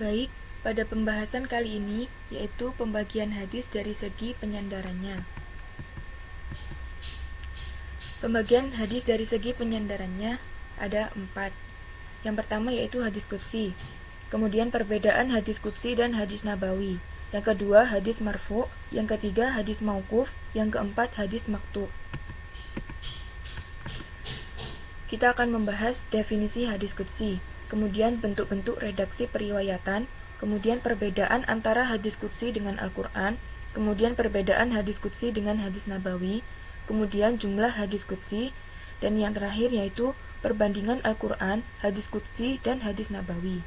Baik, pada pembahasan kali ini yaitu pembagian hadis dari segi penyandarannya. Pembagian hadis dari segi penyandarannya ada 4. Yang pertama yaitu hadis qudsi. Kemudian perbedaan hadis qudsi dan hadis nabawi. Yang kedua hadis marfu. Yang ketiga hadis mauquf. Yang keempat hadis maqtu'. Kita akan membahas definisi hadis qudsi, kemudian bentuk-bentuk redaksi periwayatan, kemudian perbedaan antara hadis qudsi dengan Al-Quran, kemudian perbedaan hadis qudsi dengan hadis nabawi, kemudian jumlah hadis qudsi, dan yang terakhir yaitu perbandingan Al-Quran, hadis qudsi, dan hadis nabawi.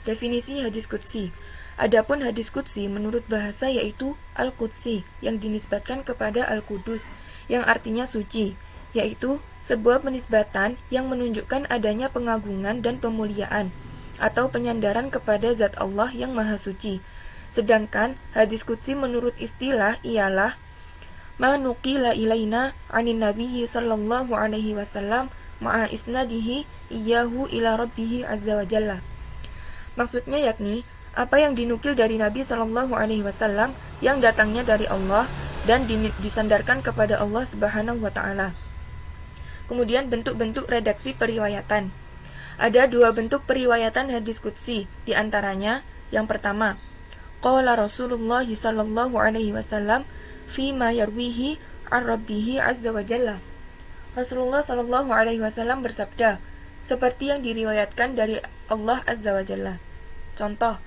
Definisi hadis qudsi. Adapun hadis qudsi menurut bahasa yaitu Al-Qudsi yang dinisbatkan kepada Al-Qudus yang artinya suci, yaitu sebuah penisbatan yang menunjukkan adanya pengagungan dan pemuliaan atau penyandaran kepada zat Allah yang maha suci. Sedangkan hadis qudsi menurut istilah ialah ma nuqila ilaina anin nabiyyi sallallahu alaihi wasallam ma'a isnadihi iyyahu ila rabbih azza wa jalla. Maksudnya yakni apa yang dinukil dari Nabi sallallahu alaihi wasallam yang datangnya dari Allah dan disandarkan kepada Allah Subhanahu wa taala. Kemudian bentuk-bentuk redaksi periwayatan. Ada 2 bentuk periwayatan hadis qudsi, di antaranya yang pertama, qala Rasulullah sallallahu alaihi wasallam fi ma yarwihi an rabbih azza wa jalla. Rasulullah sallallahu alaihi wasallam bersabda, seperti yang diriwayatkan dari Allah azza wa jalla. Contoh,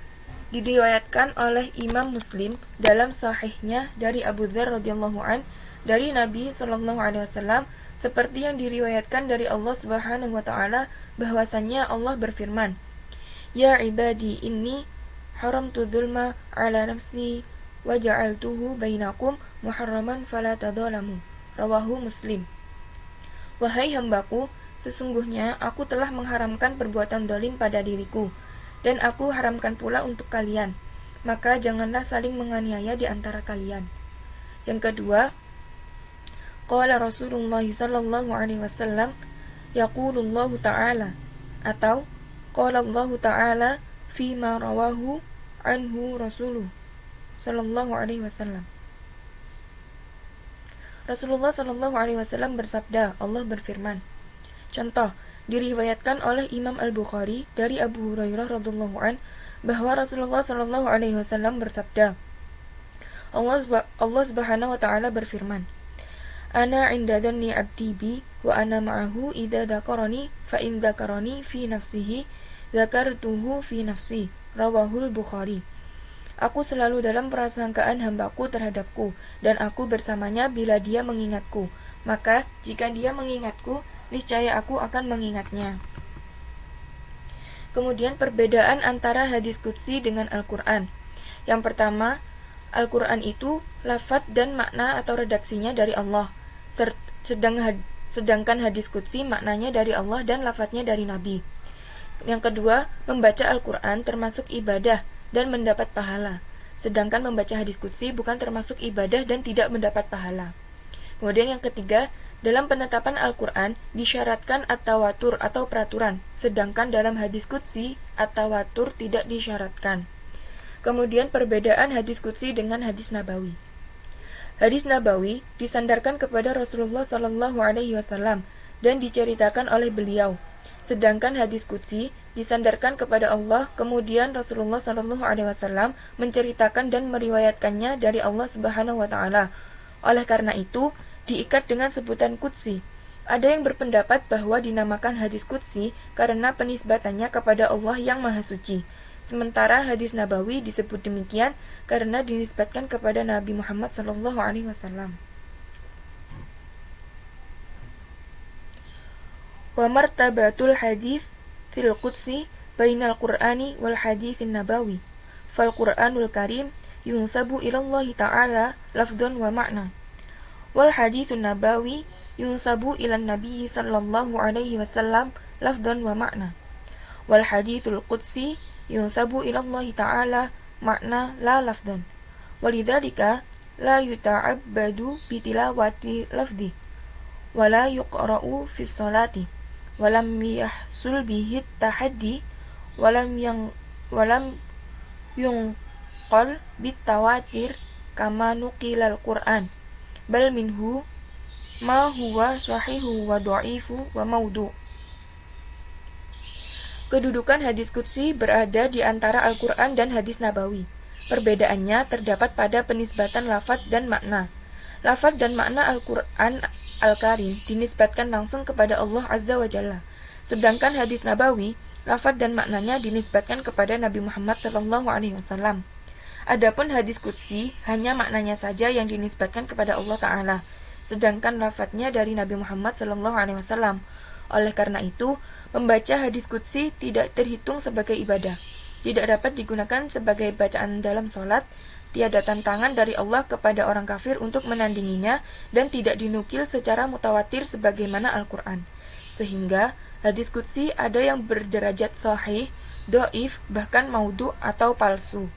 diriwayatkan oleh Imam Muslim dalam sahihnya dari Abu Dzar radhiyallahu an dari Nabi sallallahu alaihi wasallam seperti yang diriwayatkan dari Allah Subhanahu wa taala bahwasannya Allah berfirman, "Ya ibadi inni haramtu dzulma 'ala nafsi wa ja'altuhu bainakum muharraman fala tadzalamu." Rawahu Muslim. Wahai hambaku, sesungguhnya aku telah mengharamkan perbuatan zalim pada diriku dan aku haramkan pula untuk kalian, maka janganlah saling menganiaya di antara kalian. Yang kedua, qala Rasulullah sallallahu alaihi wasallam yaqulullahu ta'ala, atau qala Allah ta'ala fi ma rawahu anhu rasuluh sallallahu alaihi wasallam. Rasulullah sallallahu alaihi wasallam bersabda, Allah berfirman. Contoh, diriwayatkan oleh Imam Al-Bukhari dari Abu Hurairah radhiyallahu an bahwa Rasulullah sallallahu alaihi wasallam bersabda, Allah Subhanahu wa taala berfirman, Ana inda dhanni abdi bi wa ana ma'ahu idza dzakarani fa in dzakarani fi nafsihi dzakartuhu fi nafsi. Rawahul Bukhari. Aku selalu dalam prasangkaan hambaku terhadapku dan aku bersamanya bila dia mengingatku. Maka jika dia mengingatku, niscaya aku akan mengingatnya. Kemudian perbedaan antara hadis qudsi dengan Al-Quran. Yang pertama, Al-Quran itu lafaz dan makna atau redaksinya dari Allah. Sedangkan hadis qudsi maknanya dari Allah dan lafadznya dari Nabi. Yang kedua, membaca Al-Quran termasuk ibadah dan mendapat pahala. Sedangkan membaca hadis qudsi bukan termasuk ibadah dan tidak mendapat pahala. Kemudian yang ketiga, dalam penetapan Al-Quran disyaratkan at-tawatur atau peraturan, sedangkan dalam hadis qudsi at-tawatur tidak disyaratkan. Kemudian perbedaan hadis qudsi dengan hadis nabawi. Hadis nabawi disandarkan kepada Rasulullah sallallahu alaihi wasallam dan diceritakan oleh beliau. Sedangkan hadis qudsi disandarkan kepada Allah, kemudian Rasulullah sallallahu alaihi wasallam menceritakan dan meriwayatkannya dari Allah Subhanahu wa taala. Oleh karena itu, diikat dengan sebutan qudsi. Ada yang berpendapat bahwa dinamakan hadis qudsi karena penisbatannya kepada Allah yang Maha Suci. Sementara hadis nabawi disebut demikian karena dinisbatkan kepada Nabi Muhammad sallallahu alaihi wasallam. Wa martabatul hadis fil qudsi bainal Qur'ani wal haditsin nabawi. Fal Qur'anul Karim yunsabu ila Allah Ta'ala lafdhan wa ma'na. Wal haditsun nabawi yunsabu ila Nabi sallallahu alaihi wasallam lafdhan wa ma'na. Wal haditsul qudsi yunsabu ila Allah Ta'ala makna la lafdhan. Walidzalika la yuta'abbadu bitilawati lafdhi wa la yuqra'u fi sholati wa lam yahsul bihi tahaddi walam yang walam yungqal bitawatir kama nuqilal Qur'an bal minhu ma huwa sahihu wa dha'ifu wa maudu. Kedudukan hadis qudsi berada di antara Al-Quran dan hadis nabawi. Perbedaannya terdapat pada penisbatan lafadz dan makna. Lafadz dan makna Al-Quran Al-Karim dinisbatkan langsung kepada Allah Azza wa Jalla. Sedangkan hadis nabawi, lafadz dan maknanya dinisbatkan kepada Nabi Muhammad SAW. Adapun hadis qudsi, hanya maknanya saja yang dinisbatkan kepada Allah Ta'ala. Sedangkan lafadznya dari Nabi Muhammad SAW. Oleh karena itu, membaca hadis qudsi tidak terhitung sebagai ibadah, tidak dapat digunakan sebagai bacaan dalam sholat, tiada tantangan dari Allah kepada orang kafir untuk menandinginya, dan tidak dinukil secara mutawatir sebagaimana Al-Quran. Sehingga, hadis qudsi ada yang berderajat sahih, dhaif, bahkan maudhu atau palsu.